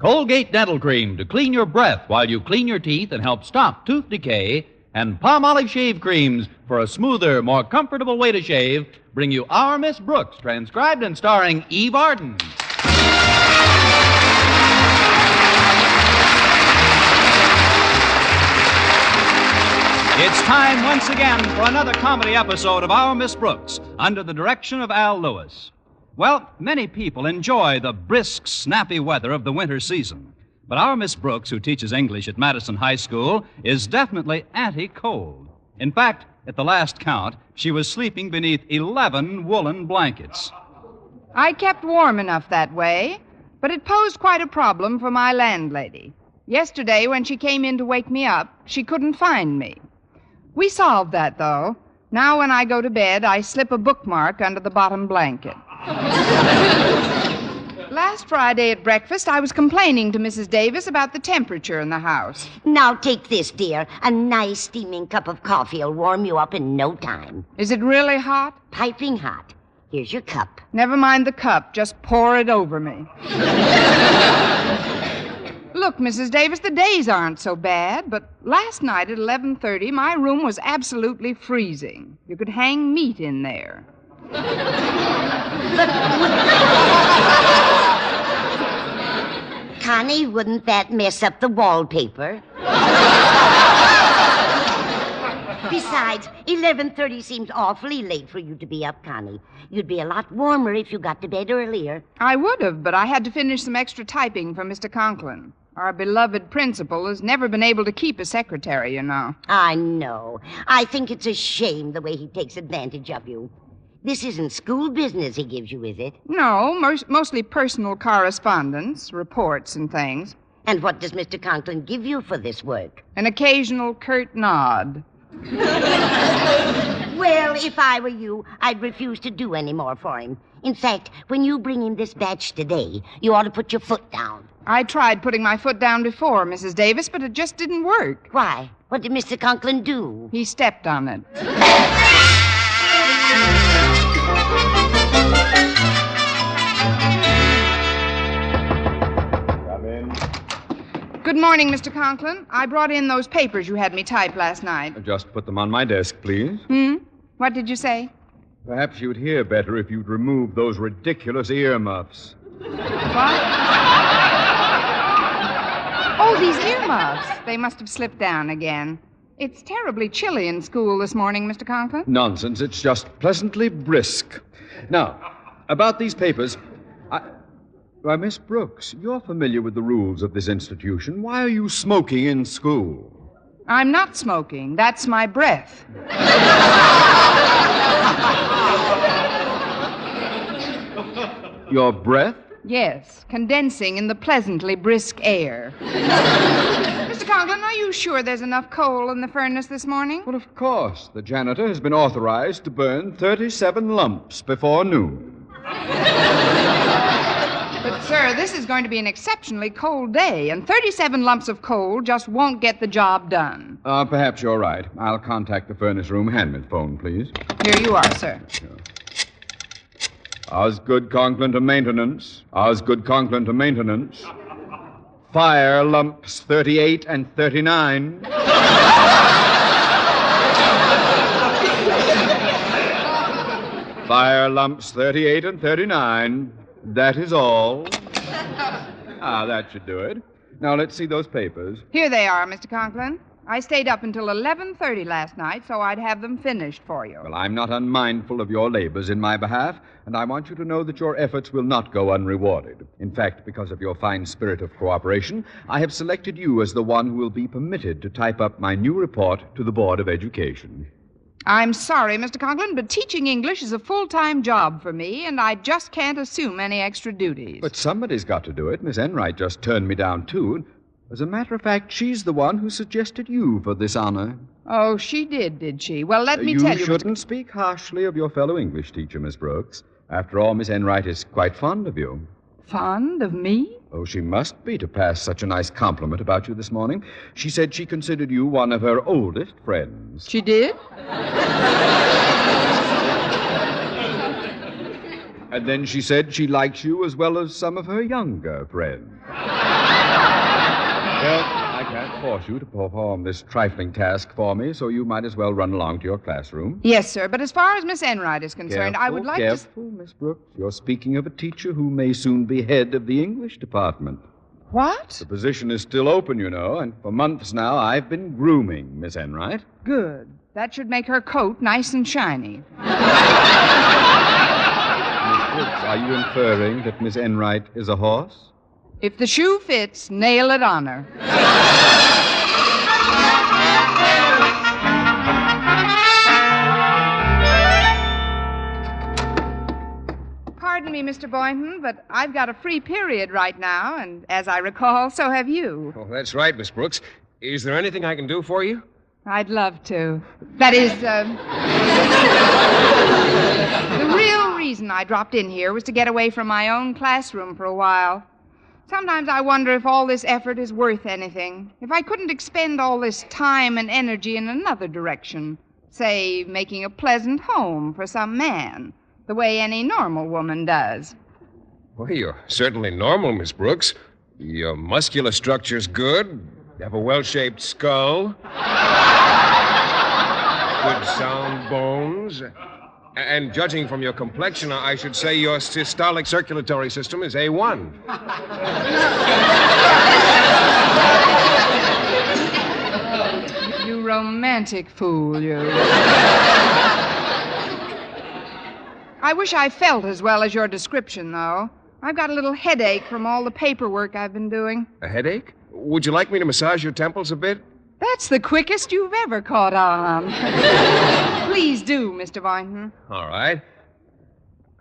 Colgate Dental Cream to clean your breath while you clean your teeth and help stop tooth decay. And Palmolive Shave Creams for a smoother, more comfortable way to shave bring you Our Miss Brooks, transcribed and starring Eve Arden. It's time once again for another comedy episode of Our Miss Brooks, under the direction of Al Lewis. Well, many people enjoy the brisk, snappy weather of the winter season. But our Miss Brooks, who teaches English at Madison High School, is definitely anti-cold. In fact, at the last count, she was sleeping beneath 11 woolen blankets. I kept warm enough that way, but it posed quite a problem for my landlady. Yesterday, when she came in to wake me up, she couldn't find me. We solved that, though. Now when I go to bed, I slip a bookmark under the bottom blanket. Last Friday at breakfast, I was complaining to Mrs. Davis about the temperature in the house. Now take this, dear. A nice steaming cup of coffee will warm you up in no time. Is it really hot? Piping hot. Here's your cup. Never mind the cup. Just pour it over me. Look, Mrs. Davis, the days aren't so bad, but last night at 11:30, my room was absolutely freezing. You could hang meat in there. Connie, wouldn't that mess up the wallpaper? Besides, 11:30 seems awfully late for you to be up, Connie. You'd be a lot warmer if you got to bed earlier. I would have, but I had to finish some extra typing for Mr. Conklin. Our beloved principal has never been able to keep a secretary, you know. I know. I think it's a shame the way he takes advantage of you. This isn't school business he gives you, is it? No, mostly personal correspondence, reports and things. And what does Mr. Conklin give you for this work? An occasional curt nod. Well, if I were you, I'd refuse to do any more for him. In fact, when you bring him this batch today, you ought to put your foot down. I tried putting my foot down before, Mrs. Davis, but it just didn't work. Why? What did Mr. Conklin do? He stepped on it. Come in. Good morning, Mr. Conklin. I brought in those papers you had me type last night. Just put them on my desk, please. What did you say? Perhaps you'd hear better if you'd remove those ridiculous earmuffs. What? Oh, these earmuffs. They must have slipped down again. It's terribly chilly in school this morning, Mr. Conklin. Nonsense. It's just pleasantly brisk. Now, about these papers, Why, Miss Brooks, you're familiar with the rules of this institution. Why are you smoking in school? I'm not smoking. That's my breath. Your breath? Yes, condensing in the pleasantly brisk air. Mr. Conklin, are you sure there's enough coal in the furnace this morning? Well, of course. The janitor has been authorized to burn 37 lumps before noon. But, sir, this is going to be an exceptionally cold day, and 37 lumps of coal just won't get the job done. Perhaps you're right. I'll contact the furnace room. Hand me the phone, please. Here you are, sir. Sure. Osgood Conklin to maintenance. Osgood Conklin to maintenance. Fire lumps 38 and 39. Fire lumps 38 and 39. That is all. That should do it. Now, let's see those papers. Here they are, Mr. Conklin. I stayed up until 11:30 last night, so I'd have them finished for you. Well, I'm not unmindful of your labors in my behalf, and I want you to know that your efforts will not go unrewarded. In fact, because of your fine spirit of cooperation, I have selected you as the one who will be permitted to type up my new report to the Board of Education. I'm sorry, Mr. Conklin, but teaching English is a full-time job for me, and I just can't assume any extra duties. But somebody's got to do it. Miss Enright just turned me down, too. As a matter of fact, she's the one who suggested you for this honor. Oh, she did she? Well, let me tell you... You shouldn't speak harshly of your fellow English teacher, Miss Brooks. After all, Miss Enright is quite fond of you. Fond of me? Oh, she must be to pass such a nice compliment about you this morning. She said she considered you one of her oldest friends. She did? And then she said she likes you as well as some of her younger friends. Well, I can't force you to perform this trifling task for me, so you might as well run along to your classroom. Yes, sir, but as far as Miss Enright is concerned, I would like Careful, Miss Brooks. You're speaking of a teacher who may soon be head of the English department. What? The position is still open, you know, and for months now I've been grooming Miss Enright. Good. That should make her coat nice and shiny. Miss Brooks, are you inferring that Miss Enright is a horse? If the shoe fits, nail it on her. Pardon me, Mr. Boynton, but I've got a free period right now, and as I recall, so have you. Oh, that's right, Miss Brooks. Is there anything I can do for you? I'd love to. That is, the real reason I dropped in here was to get away from my own classroom for a while. Sometimes I wonder if all this effort is worth anything. If I couldn't expend all this time and energy in another direction. Say, making a pleasant home for some man, the way any normal woman does. Well, you're certainly normal, Miss Brooks. Your muscular structure's good. You have a well-shaped skull. Good sound bones. And judging from your complexion, I should say your systolic circulatory system is A1. You romantic fool, you. I wish I felt as well as your description, though. I've got a little headache from all the paperwork I've been doing. A headache? Would you like me to massage your temples a bit? That's the quickest you've ever caught on. Please do, Mr. Boynton. All right.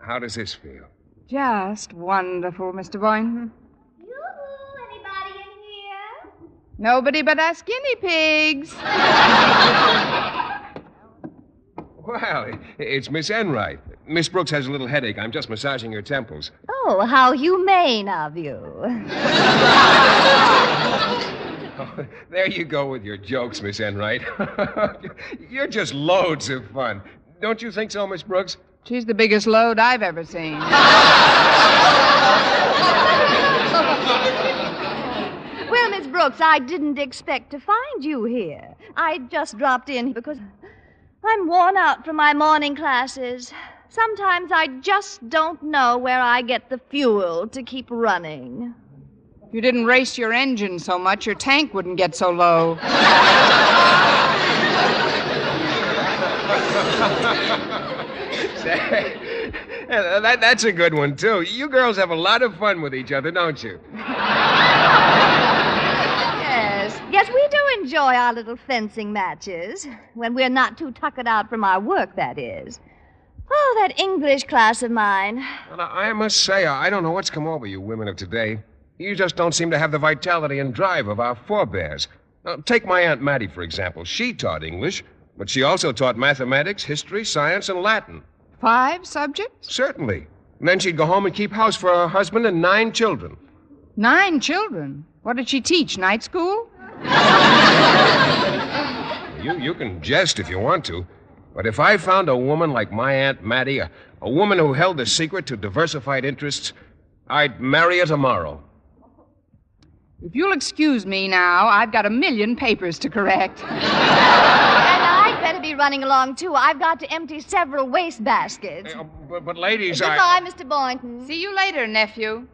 How does this feel? Just wonderful, Mr. Boynton. Yoo-hoo, anybody in here? Nobody but us guinea pigs. Well, it's Miss Enright. Miss Brooks has a little headache. I'm just massaging her temples. Oh, how humane of you. Oh, there you go with your jokes, Miss Enright. You're just loads of fun. Don't you think so, Miss Brooks? She's the biggest load I've ever seen. Well, Miss Brooks, I didn't expect to find you here. I just dropped in because I'm worn out from my morning classes. Sometimes I just don't know where I get the fuel to keep running. If you didn't race your engine so much, your tank wouldn't get so low. That's a good one, too. You girls have a lot of fun with each other, don't you? Yes, we do enjoy our little fencing matches. When we're not too tuckered out from our work, that is. Oh, that English class of mine. Well, I must say, I don't know what's come over you women of today. You just don't seem to have the vitality and drive of our forebears. Now, take my Aunt Mattie, for example. She taught English, but she also taught mathematics, history, science, and Latin. 5 subjects? Certainly. And then she'd go home and keep house for her husband and 9 children. 9 children? What did she teach, night school? You can jest if you want to. But if I found a woman like my Aunt Mattie, a woman who held the secret to diversified interests, I'd marry her tomorrow. If you'll excuse me now, I've got 1,000,000 papers to correct. And I'd better be running along, too. I've got to empty several waste baskets. But ladies, Goodbye, Mr. Boynton. See you later, nephew.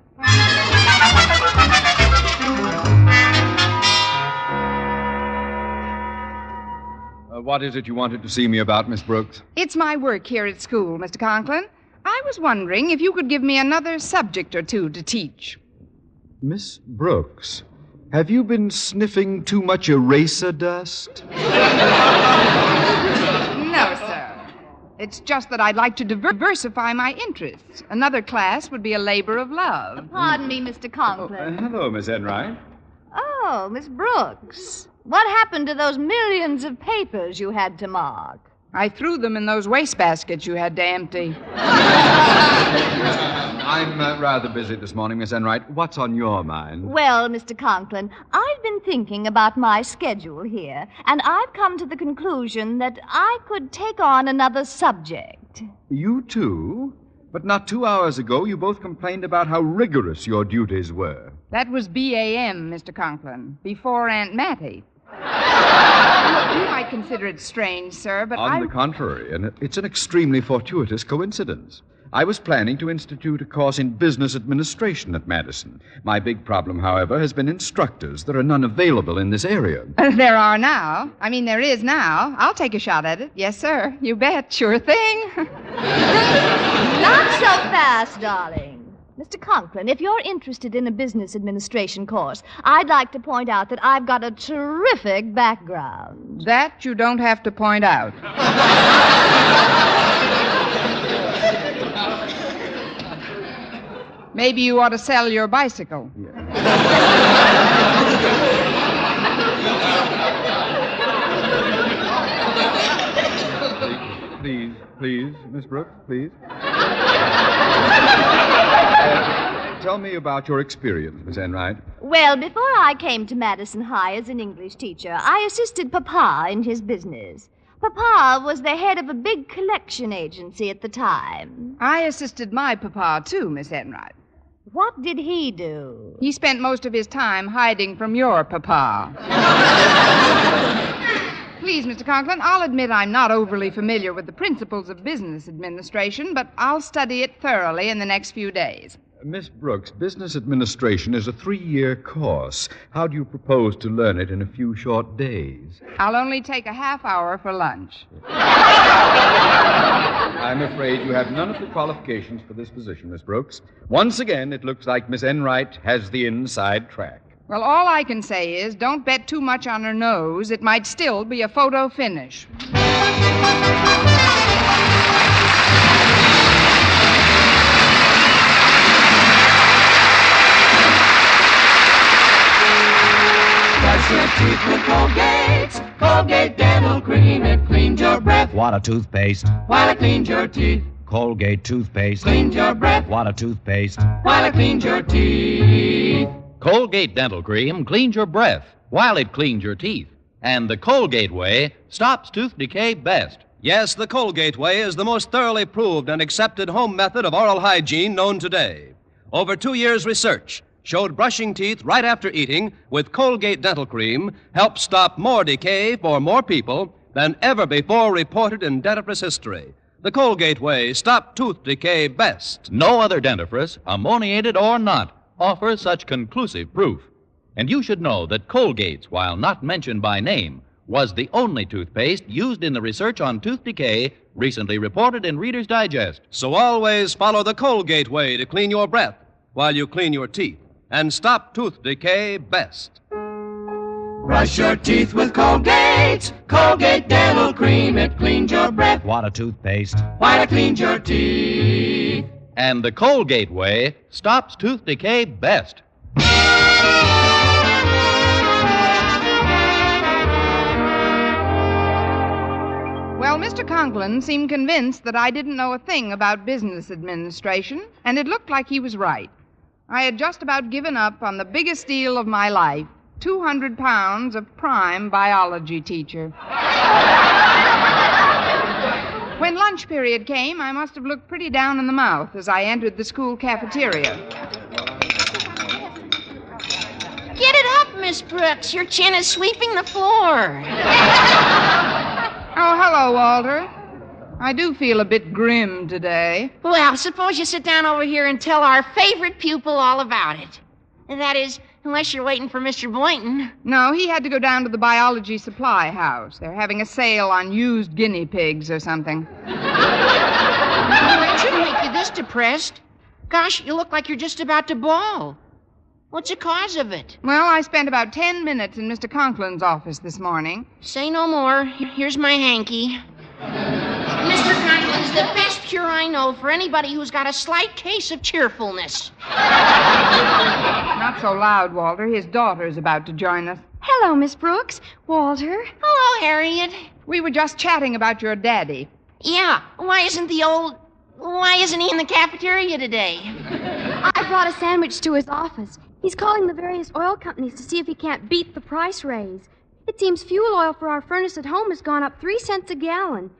What is it you wanted to see me about, Miss Brooks? It's my work here at school, Mr. Conklin. I was wondering if you could give me another subject or two to teach. Miss Brooks, have you been sniffing too much eraser dust? No, sir. It's just that I'd like to diversify my interests. Another class would be a labor of love. Pardon me, Mr. Conklin. Hello, Miss Enright. Oh, Miss Brooks. What happened to those millions of papers you had to mark? I threw them in those wastebaskets you had to empty. I'm rather busy this morning, Miss Enright. What's on your mind? Well, Mr. Conklin, I've been thinking about my schedule here, and I've come to the conclusion that I could take on another subject. You too? But not 2 hours ago, you both complained about how rigorous your duties were. That was BAM, Mr. Conklin, before Aunt Mattie. You might consider it strange, sir, but On the contrary, and it's an extremely fortuitous coincidence. I was planning to institute a course in business administration at Madison. My big problem, however, has been instructors. There are none available in this area. There are now. There is now. I'll take a shot at it. Yes, sir. You bet. Sure thing. Not so fast, darling. Mr. Conklin, if you're interested in a business administration course, I'd like to point out that I've got a terrific background. That you don't have to point out. Maybe you ought to sell your bicycle. Please, Miss Brooks, please. Tell me about your experience, Miss Enright. Well, before I came to Madison High as an English teacher, I assisted Papa in his business. Papa was the head of a big collection agency at the time. I assisted my papa, too, Miss Enright. What did he do? He spent most of his time hiding from your papa. Please, Mr. Conklin, I'll admit I'm not overly familiar with the principles of business administration, but I'll study it thoroughly in the next few days. Miss Brooks, business administration is a 3-year course. How do you propose to learn it in a few short days? I'll only take a half hour for lunch. I'm afraid you have none of the qualifications for this position, Miss Brooks. Once again, it looks like Miss Enright has the inside track. Well, all I can say is don't bet too much on her nose. It might still be a photo finish. Brush your teeth with Colgate. Colgate Dental Cream. It cleans your breath. What a toothpaste. While it cleans your teeth. Colgate toothpaste. Cleans your breath. What a toothpaste. While it cleans your teeth. Colgate Dental Cream cleans your breath while it cleans your teeth. And the Colgate way stops tooth decay best. Yes, the Colgate way is the most thoroughly proved and accepted home method of oral hygiene known today. Over 2 years' research showed brushing teeth right after eating with Colgate Dental Cream helps stop more decay for more people than ever before reported in dentifrice history. The Colgate way stopped tooth decay best. No other dentifrice, ammoniated or not, offers such conclusive proof. And you should know that Colgate's, while not mentioned by name, was the only toothpaste used in the research on tooth decay recently reported in Reader's Digest. So always follow the Colgate way to clean your breath while you clean your teeth and stop tooth decay best. Brush your teeth with Colgate. Colgate Dental Cream. It cleans your breath. What a toothpaste. While it cleans your teeth. And the Colgate way stops tooth decay best. Well, Mr. Conklin seemed convinced that I didn't know a thing about business administration, and it looked like he was right. I had just about given up on the biggest deal of my life, 200 pounds of prime biology teacher. When lunch period came, I must have looked pretty down in the mouth as I entered the school cafeteria. Get it up, Miss Brooks. Your chin is sweeping the floor. Oh, hello, Walter. I do feel a bit grim today. Well, suppose you sit down over here and tell our favorite pupil all about it. And that is, unless you're waiting for Mr. Boynton. No, he had to go down to the biology supply house. They're having a sale on used guinea pigs or something. Oh, it shouldn't make you this depressed. Gosh, you look like you're just about to bawl. What's the cause of it? Well, I spent about 10 minutes in Mr. Conklin's office this morning. Say no more. Here's my hanky. Mr. Conklin's the best cure I know for anybody who's got a slight case of cheerfulness. Not so loud, Walter. His daughter's about to join us. Hello, Miss Brooks. Walter. Hello, Harriet. We were just chatting about your daddy. Yeah, why isn't he in the cafeteria today? I brought a sandwich to his office. He's calling the various oil companies to see if he can't beat the price raise. It seems fuel oil for our furnace at home has gone up 3 cents a gallon.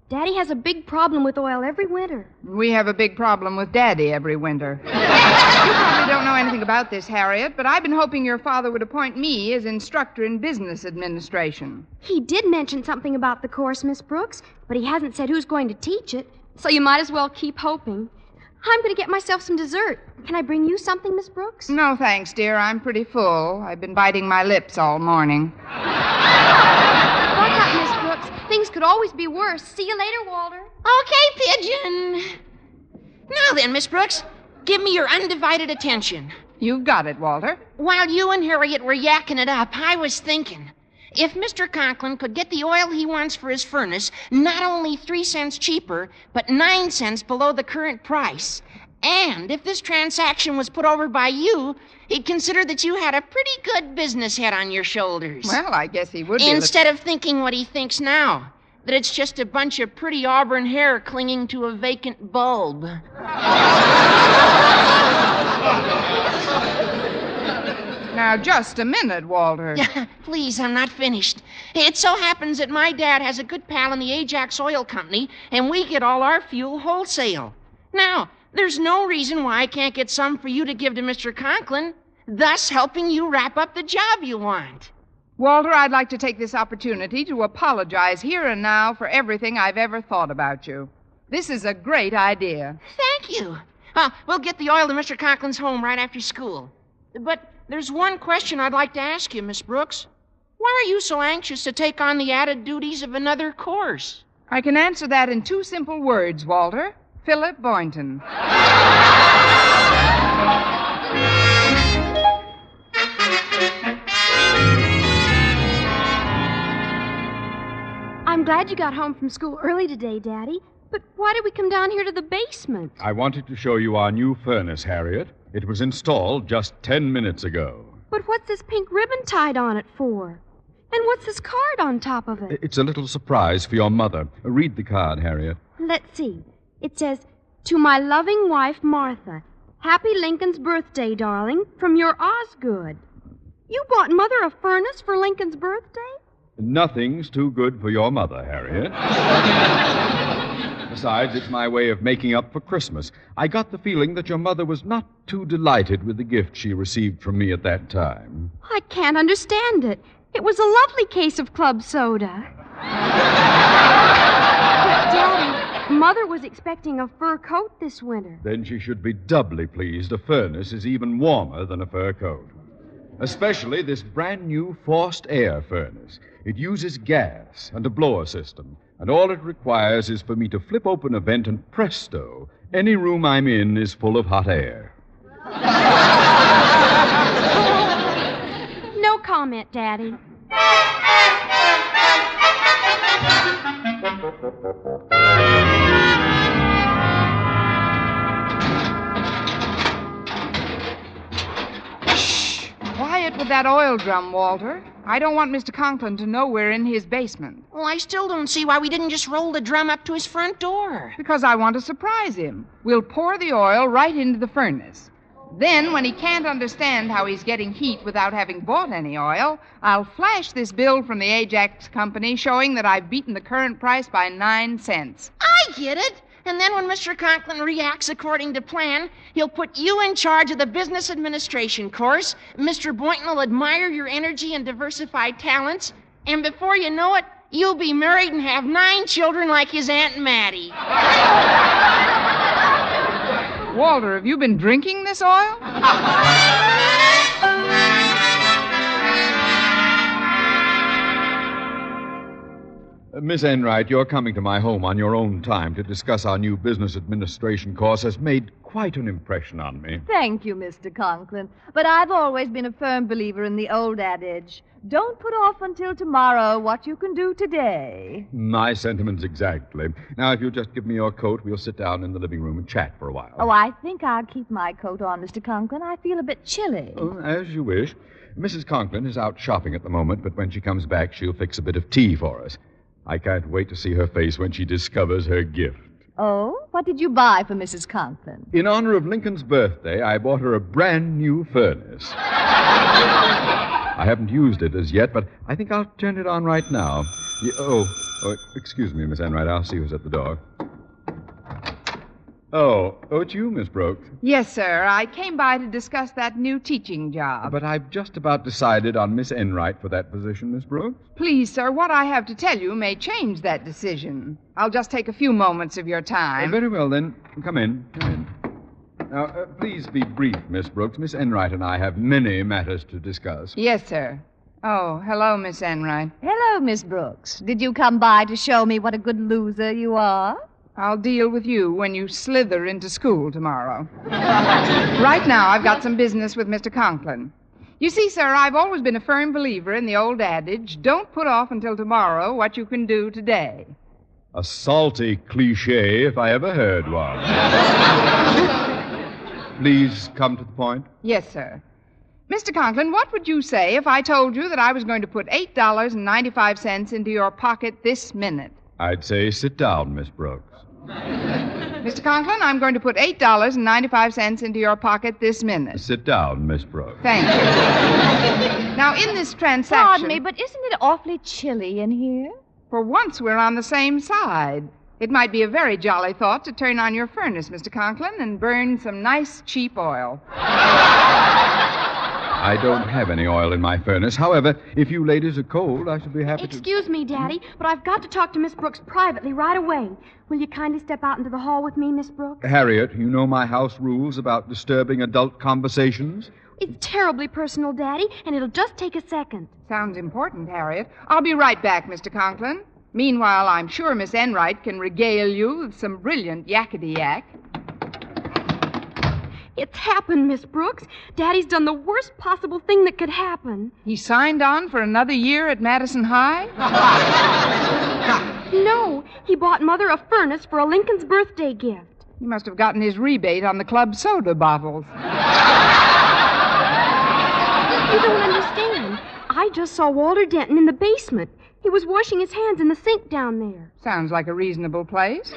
Daddy has a big problem with oil every winter. We have a big problem with Daddy every winter. You probably don't know anything about this, Harriet, but I've been hoping your father would appoint me as instructor in business administration. He did mention something about the course, Miss Brooks, but he hasn't said who's going to teach it, so you might as well keep hoping. I'm going to get myself some dessert. Can I bring you something, Miss Brooks? No, thanks, dear. I'm pretty full. I've been biting my lips all morning. Buck up, Miss Brooks. Things could always be worse. See you later, Walter. Okay, Pigeon. Now then, Miss Brooks, give me your undivided attention. You've got it, Walter. While you and Harriet were yakking it up, I was thinking, if Mr. Conklin could get the oil he wants for his furnace not only 3 cents cheaper, but 9 cents below the current price, and if this transaction was put over by you, he'd consider that you had a pretty good business head on your shoulders. Well, I guess he would be. Instead of thinking what he thinks now, that it's just a bunch of pretty auburn hair clinging to a vacant bulb. Now, just a minute, Walter. Please, I'm not finished. It so happens that my dad has a good pal in the Ajax Oil Company, and we get all our fuel wholesale. Now, there's no reason why I can't get some for you to give to Mr. Conklin, thus helping you wrap up the job you want. Walter, I'd like to take this opportunity to apologize here and now for everything I've ever thought about you. This is a great idea. Thank you. We'll get the oil to Mr. Conklin's home right after school. But there's one question I'd like to ask you, Miss Brooks. Why are you so anxious to take on the added duties of another course? I can answer that in 2 simple words, Walter. Philip Boynton. I'm glad you got home from school early today, Daddy. But why did we come down here to the basement? I wanted to show you our new furnace, Harriet. It was installed just 10 minutes ago. But what's this pink ribbon tied on it for? And what's this card on top of it? It's a little surprise for your mother. Read the card, Harriet. Let's see. It says, "To my loving wife, Martha. Happy Lincoln's birthday, darling, from your Osgood." You bought Mother a furnace for Lincoln's birthday? Nothing's too good for your mother, Harriet. Besides, it's my way of making up for Christmas. I got the feeling that your mother was not too delighted with the gift she received from me at that time. I can't understand it. It was a lovely case of club soda. But, Daddy, Mother was expecting a fur coat this winter. Then she should be doubly pleased. A furnace is even warmer than a fur coat. Especially this brand new forced air furnace. It uses gas and a blower system. And all it requires is for me to flip open a vent and presto, any room I'm in is full of hot air. No comment, Daddy. Shh! Quiet with that oil drum, Walter. I don't want Mr. Conklin to know we're in his basement. Well, I still don't see why we didn't just roll the drum up to his front door. Because I want to surprise him. We'll pour the oil right into the furnace. Then, when he can't understand how he's getting heat without having bought any oil, I'll flash this bill from the Ajax Company showing that I've beaten the current price by 9 cents. I get it. And then when Mr. Conklin reacts according to plan, he'll put you in charge of the business administration course. Mr. Boynton will admire your energy and diversified talents. And before you know it, you'll be married and have 9 children like his Aunt Mattie. Walter, have you been drinking this oil? Miss Enright, your coming to my home on your own time to discuss our new business administration course has made quite an impression on me. Thank you, Mr. Conklin. But I've always been a firm believer in the old adage, don't put off until tomorrow what you can do today. My sentiments exactly. Now, if you'll just give me your coat, we'll sit down in the living room and chat for a while. Oh, I think I'll keep my coat on, Mr. Conklin. I feel a bit chilly. Oh, as you wish. Mrs. Conklin is out shopping at the moment, but when she comes back, she'll fix a bit of tea for us. I can't wait to see her face when she discovers her gift. Oh? What did you buy for Mrs. Conklin? In honor of Lincoln's birthday, I bought her a brand new furnace. I haven't used it as yet, but I think I'll turn it on right now. Excuse me, Miss Enright. I'll see who's at the door. Oh, it's you, Miss Brooks. Yes, sir. I came by to discuss that new teaching job. But I've just about decided on Miss Enright for that position, Miss Brooks. Please, sir, what I have to tell you may change that decision. I'll just take a few moments of your time. Very well, then. Come in. Now, please be brief, Miss Brooks. Miss Enright and I have many matters to discuss. Yes, sir. Oh, hello, Miss Enright. Hello, Miss Brooks. Did you come by to show me what a good loser you are? I'll deal with you when you slither into school tomorrow. Right now, I've got some business with Mr. Conklin. You see, sir, I've always been a firm believer in the old adage, don't put off until tomorrow what you can do today. A salty cliche, if I ever heard one. Please come to the point. Yes, sir. Mr. Conklin, what would you say if I told you that I was going to put $8.95 into your pocket this minute? I'd say sit down, Miss Brooks. Mr. Conklin, I'm going to put $8.95 into your pocket this minute. Sit down, Miss Brooks. Thank you. Now, in this transaction... Pardon me, but isn't it awfully chilly in here? For once, we're on the same side. It might be a very jolly thought to turn on your furnace, Mr. Conklin, and burn some nice, cheap oil. I don't have any oil in my furnace. However, if you ladies are cold, I should be happy to... Excuse me, Daddy, but I've got to talk to Miss Brooks privately right away. Will you kindly step out into the hall with me, Miss Brooks? Harriet, you know my house rules about disturbing adult conversations? It's terribly personal, Daddy, and it'll just take a second. Sounds important, Harriet. I'll be right back, Mr. Conklin. Meanwhile, I'm sure Miss Enright can regale you with some brilliant yakety-yak. It's happened, Miss Brooks. Daddy's done the worst possible thing that could happen. He signed on for another year at Madison High? No, he bought Mother a furnace for a Lincoln's birthday gift. He must have gotten his rebate on the club soda bottles. You don't understand. I just saw Walter Denton in the basement. He was washing his hands in the sink down there. Sounds like a reasonable place.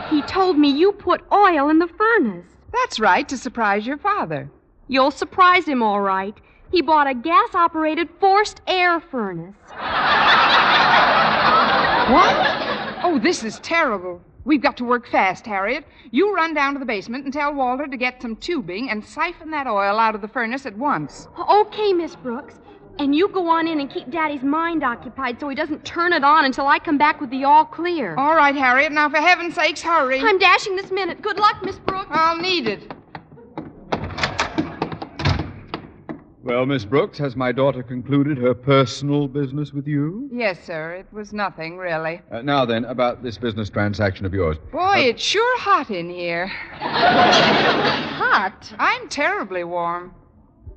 He told me you put oil in the furnace. That's right, to surprise your father. You'll surprise him, all right. He bought a gas-operated forced air furnace. What? Oh, this is terrible. We've got to work fast, Harriet. You run down to the basement and tell Walter to get some tubing and siphon that oil out of the furnace at once. Okay, Miss Brooks. And you go on in and keep Daddy's mind occupied so he doesn't turn it on until I come back with the all clear. All right, Harriet. Now, for heaven's sakes, hurry. I'm dashing this minute. Good luck, Miss Brooks. I'll need it. Well, Miss Brooks, has my daughter concluded her personal business with you? Yes, sir. It was nothing, really. Now then, about this business transaction of yours. Boy, it's sure hot in here. Hot? I'm terribly warm.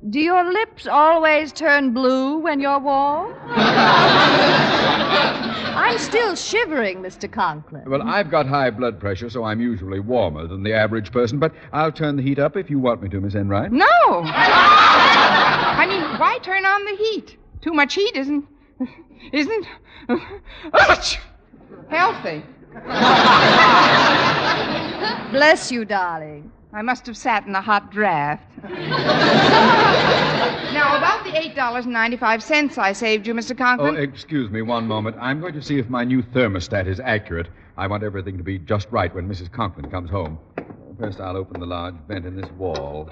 Do your lips always turn blue when you're warm? I'm still shivering, Mr. Conklin. Well, I've got high blood pressure, so I'm usually warmer than the average person, but I'll turn the heat up if you want me to, Miss Enright. No! I mean, why turn on the heat? Too much heat isn't healthy. Bless you, darling. I must have sat in a hot draft. Now, about the $8.95 I saved you, Mr. Conklin. Oh, excuse me one moment. I'm going to see if my new thermostat is accurate. I want everything to be just right when Mrs. Conklin comes home. First, I'll open the large vent in this wall.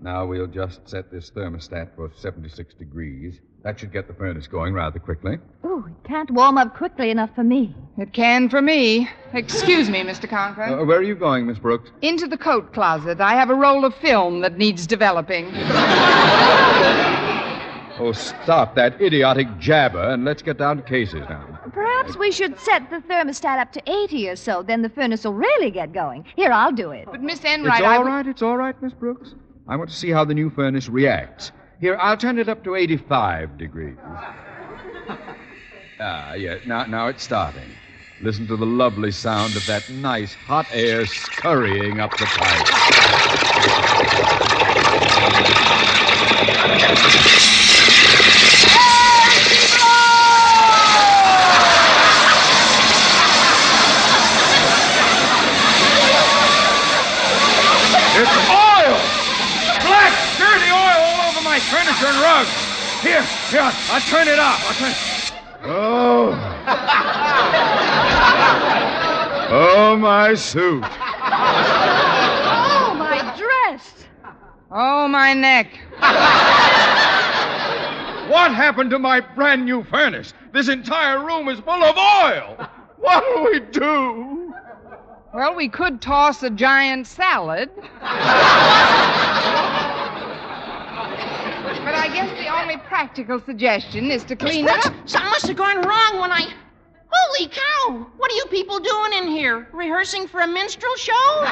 Now we'll just set this thermostat for 76 degrees. That should get the furnace going rather quickly. Ooh, it can't warm up quickly enough for me. It can for me. Excuse me, Mr. Conklin. Where are you going, Miss Brooks? Into the coat closet. I have a roll of film that needs developing. Oh, stop that idiotic jabber and let's get down to cases now. Perhaps we should set the thermostat up to 80 or so. Then the furnace will really get going. Here, I'll do it. But, Miss Enright, It's all right, Miss Brooks. I want to see how the new furnace reacts. Here, I'll turn it up to 85 degrees. Yeah. Now it's starting. Listen to the lovely sound of that nice hot air scurrying up the pipe. It's oil! Black, dirty oil all over my furniture and rugs. Here, I'll turn it off. Oh. Oh, my suit. Oh, my dress. Oh, my neck. What happened to my brand new furnace? This entire room is full of oil. What'll we do? Well, we could toss a giant salad. But I guess the only practical suggestion is to clean it up. Something must have gone wrong when I... Holy cow! What are you people doing in here? Rehearsing for a minstrel show?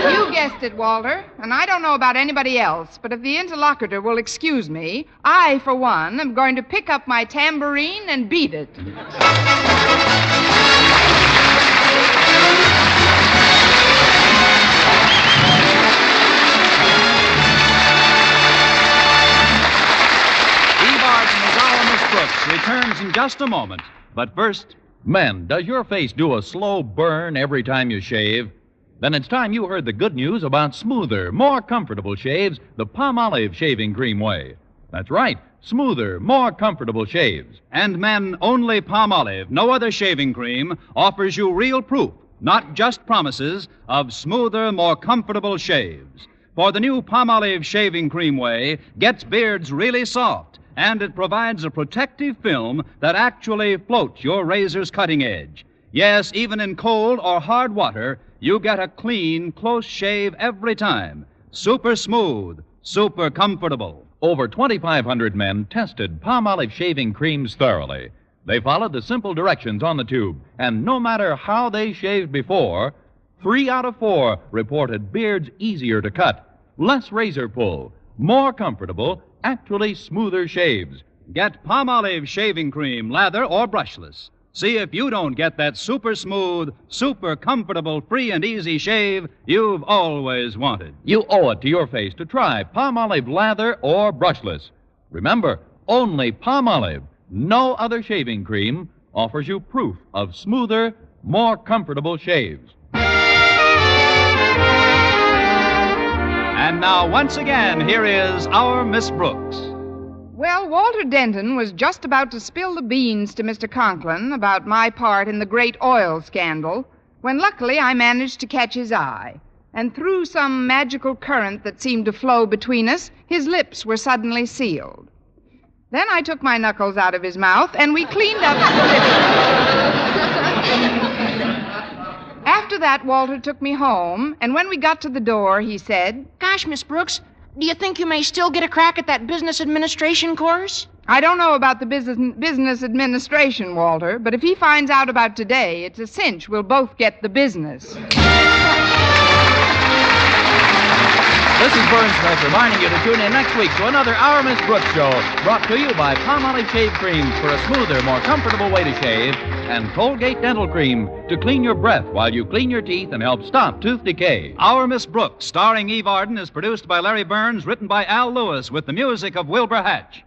You guessed it, Walter. And I don't know about anybody else, but if the interlocutor will excuse me, I, for one, am going to pick up my tambourine and beat it. Brooks returns in just a moment. But first, men, does your face do a slow burn every time you shave? Then it's time you heard the good news about smoother, more comfortable shaves the Palmolive shaving cream way. That's right, smoother, more comfortable shaves. And men, only Palmolive, no other shaving cream, offers you real proof, not just promises, of smoother, more comfortable shaves. For the new Palmolive shaving cream way gets beards really soft, and it provides a protective film that actually floats your razor's cutting edge. Yes, even in cold or hard water, you get a clean, close shave every time. Super smooth, super comfortable. Over 2,500 men tested Palmolive shaving creams thoroughly. They followed the simple directions on the tube, and no matter how they shaved before, 3 out of 4 reported beards easier to cut, less razor pull, more comfortable, actually smoother shaves. Get Palmolive shaving cream, lather or brushless. See if you don't get that super smooth, super comfortable, free and easy shave you've always wanted. You owe it to your face to try Palmolive lather or brushless. Remember, only Palmolive, no other shaving cream, offers you proof of smoother, more comfortable shaves. And now, once again, here is our Miss Brooks. Well, Walter Denton was just about to spill the beans to Mr. Conklin about my part in the great oil scandal when luckily I managed to catch his eye. And through some magical current that seemed to flow between us, his lips were suddenly sealed. Then I took my knuckles out of his mouth and we cleaned up the living room. After that, Walter took me home, and when we got to the door, he said, Gosh, Miss Brooks, do you think you may still get a crack at that business administration course? I don't know about the business administration, Walter, but if he finds out about today, it's a cinch we'll both get the business. This is Burns Smith reminding you to tune in next week to another Our Miss Brooks show, brought to you by Palmolive Shave Creams for a smoother, more comfortable way to shave, and Colgate Dental Cream to clean your breath while you clean your teeth and help stop tooth decay. Our Miss Brooks, starring Eve Arden, is produced by Larry Burns, written by Al Lewis, with the music of Wilbur Hatch.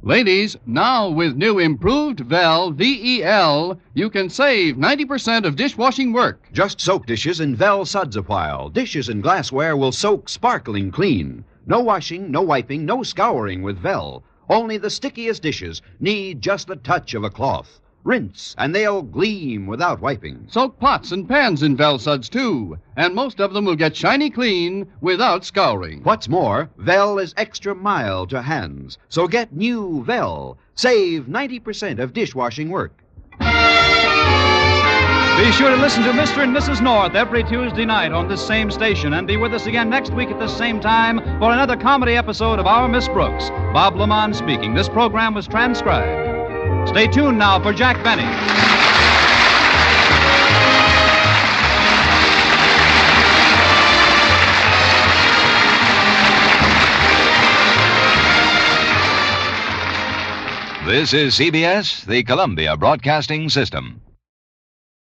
Ladies, now with new improved Vel, V-E-L, you can save 90% of dishwashing work. Just soak dishes in Vel suds a while. Dishes and glassware will soak sparkling clean. No washing, no wiping, no scouring with Vel. Only the stickiest dishes need just the touch of a cloth. Rinse, and they'll gleam without wiping. Soak pots and pans in Vel suds, too. And most of them will get shiny clean without scouring. What's more, Vel is extra mild to hands. So get new Vel. Save 90% of dishwashing work. Be sure to listen to Mr. and Mrs. North every Tuesday night on this same station, and be with us again next week at this same time for another comedy episode of Our Miss Brooks. Bob Lamont speaking. This program was transcribed. Stay tuned now for Jack Benny. This is CBS, the Columbia Broadcasting System.